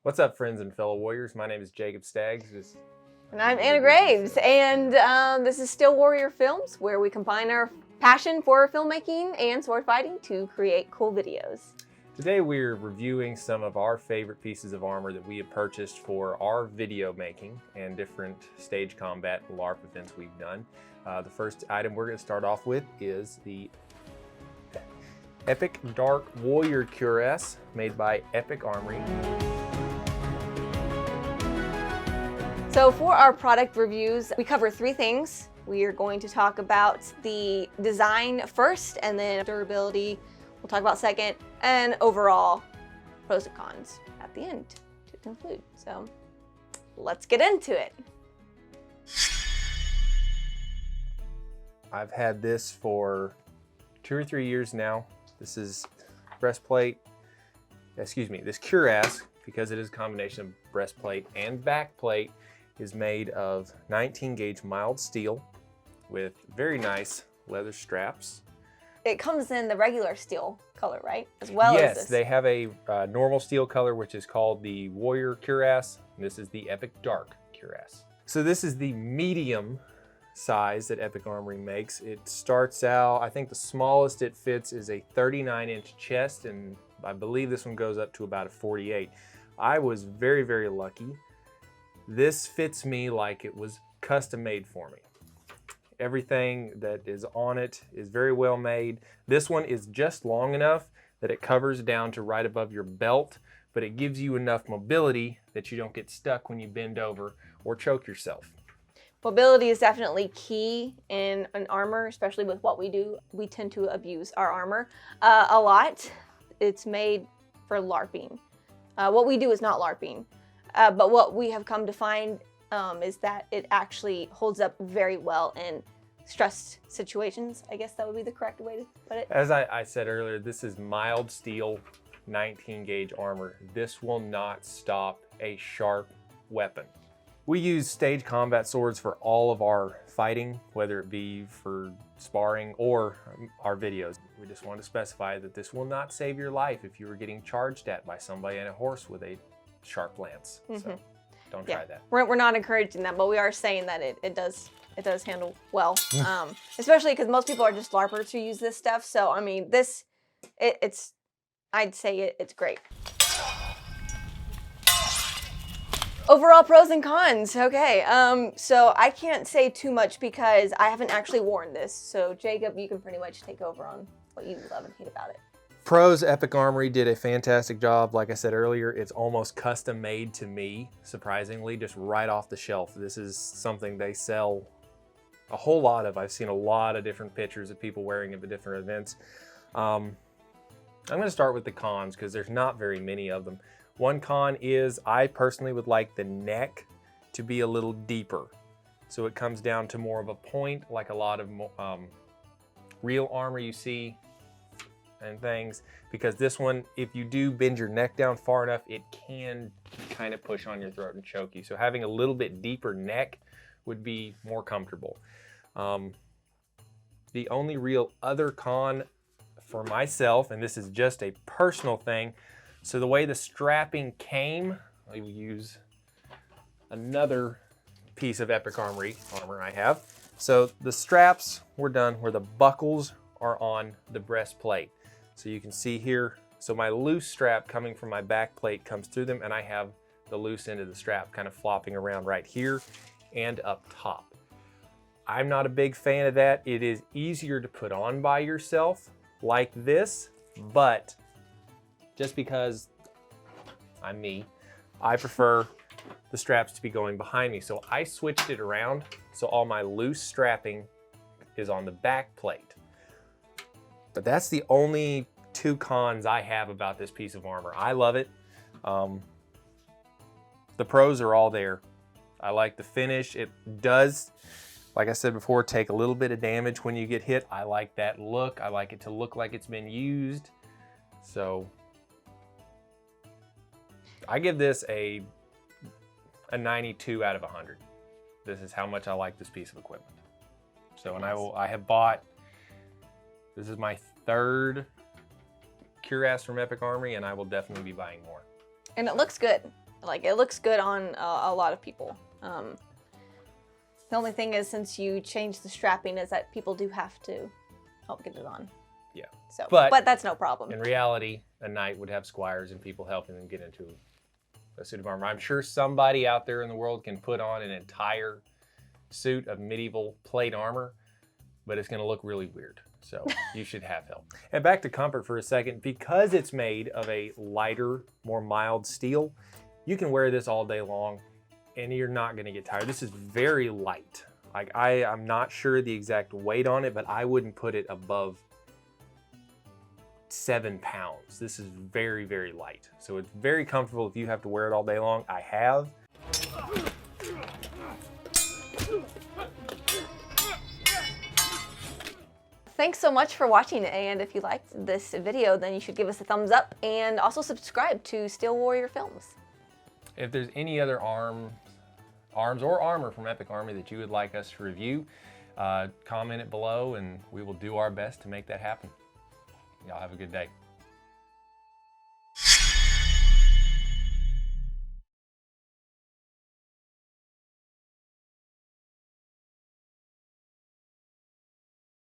What's up, friends and fellow warriors? My name is Jacob Staggs. And I'm Anna Graves, and this is Still Warrior Films, where we combine our passion for filmmaking and sword fighting to create cool videos. Today we're reviewing some of our favorite pieces of armor that we have purchased for our video making and different stage combat LARP events we've done. The first item we're going to start off with is the Epic Dark Warrior Cuirass made by Epic Armoury. So for our product reviews, we cover three things. We are going to talk about the design first, and then durability we'll talk about second, and overall pros and cons at the end to conclude. So let's get into it. I've had this for 2 or 3 years now. This is breastplate, this cuirass, because it is a combination of breastplate and backplate, is made of 19 gauge mild steel with very nice leather straps. It comes in the regular steel color, right? As well as this. Yes, they have a normal steel color, which is called the Warrior Cuirass. And this is the Epic Dark Cuirass. So this is the medium size that Epic Armoury makes. It starts out, I think the smallest it fits is a 39-inch chest, and I believe this one goes up to about a 48. I was very, very lucky. This fits me like it was custom made for me. Everything that is on it is very well made. This one is just long enough that it covers down to right above your belt, but it gives you enough mobility that you don't get stuck when you bend over or choke yourself. Mobility is definitely key in an armor, especially with what we do. We tend to abuse our armor a lot. It's made for LARPing. What we do is not LARPing, but what we have come to find is that it actually holds up very well in stressed situations. I guess that would be the correct way to put it. As I said earlier, this is mild steel 19 gauge armor. This will not stop a sharp weapon. We use stage combat swords for all of our fighting, whether it be for sparring or our videos. We just want to specify that this will not save your life if you were getting charged at by somebody on a horse with a sharp lance. So don't try that. We're not encouraging that, but we are saying that it does handle well, especially because most people are just LARPers who use this stuff. So I mean, I'd say it's great. Overall pros and cons. Okay, so I can't say too much because I haven't actually worn this. So Jacob, you can pretty much take over on what you love and hate about it. Pros, Epic Armoury did a fantastic job. Like I said earlier, it's almost custom made to me, surprisingly, just right off the shelf. This is something they sell a whole lot of. I've seen a lot of different pictures of people wearing it at different events. I'm gonna start with the cons because there's not very many of them. One con is I personally would like the neck to be a little deeper. So it comes down to more of a point, like a lot of real armor you see and things, because this one, if you do bend your neck down far enough, it can kind of push on your throat and choke you. So having a little bit deeper neck would be more comfortable. The only real other con for myself, and this is just a personal thing, so the way the strapping came, I will use another piece of Epic Armoury armor I have. So the straps were done where the buckles are on the breastplate. So you can see here, so my loose strap coming from my back plate comes through them, and I have the loose end of the strap kind of flopping around right here and up top. I'm not a big fan of that. It is easier to put on by yourself like this, but just because I'm me, I prefer the straps to be going behind me. So I switched it around so all my loose strapping is on the back plate. But that's the only two cons I have about this piece of armor. I love it. The pros are all there. I like the finish. It does, like I said before, take a little bit of damage when you get hit. I like that look. I like it to look like it's been used. So I give this a 92 out of 100. This is how much I like this piece of equipment. So, and I have bought, this is my third Cuirass from Epic Armoury, and I will definitely be buying more. And it looks good. It Like, it looks good on a lot of people. The only thing is, since you change the strapping, is that people do have to help get it on. Yeah. So, But but that's no problem. In reality, a knight would have squires and people helping them get into a suit of armor. I'm sure somebody out there in the world can put on an entire suit of medieval plate armor, but it's going to look really weird. So you should have help. And back to comfort for a second. Because it's made of a lighter, more mild steel, you can wear this all day long and you're not going to get tired. This is very light. Like, I'm not sure the exact weight on it, but I wouldn't put it above 7 pounds. This is very, very light. So it's very comfortable if you have to wear it all day long. I have. Thanks so much for watching, and if you liked this video, then you should give us a thumbs up and also subscribe to Steel Warrior Films. If there's any other arms or armor from Epic Armoury that you would like us to review, comment it below and we will do our best to make that happen. Y'all have a good day.